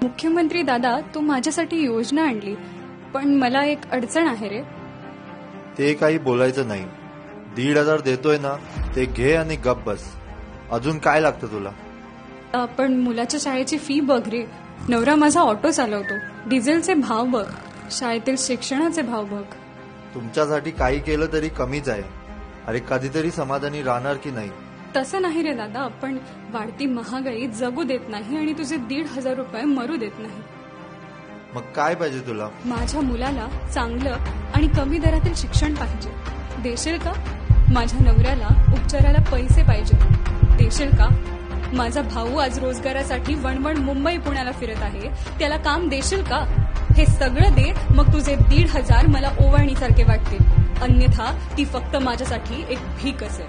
मुख्यमंत्री दादा, तू माझ्यासाठी योजना आणली, पण मला एक अडचण आहे रे. ते काही बोलायचं नाही. 1,500 देतोय ना, ते घे आणि गप बस. अजून काय लागतं तुला? पण मुलाच्या शाळेची फी बघ रे. नवरा माझा ऑटो चालवतो. डिझेलचे भाव बघ. शाळेतील शिक्षणाचे भाव बघ. तुमच्यासाठी काही केलं तरी कमीच आहे. अरे कधीतरी समाधानी राहणार की नाही? तसं नाही रे दादा, पण वाढती महागाई जगू देत नाही आणि तुझे 1,500 रुपये मरू देत नाही. मग काय पाहिजे तुला? माझ्या मुलाला चांगलं आणि कमी दरातील शिक्षण पाहिजे. देशील का? माझ्या नवऱ्याला उपचाराला पैसे पाहिजे. देशील का? माझा भाऊ आज रोजगारासाठी वणवण मुंबई पुण्याला फिरत आहे, त्याला काम देशील का? हे सगळं दे, मग तुझे 1,500 मला ओवाळणीसारखे वाटतील. अन्यथा ती फक्त माझ्यासाठी एक भीक असेल.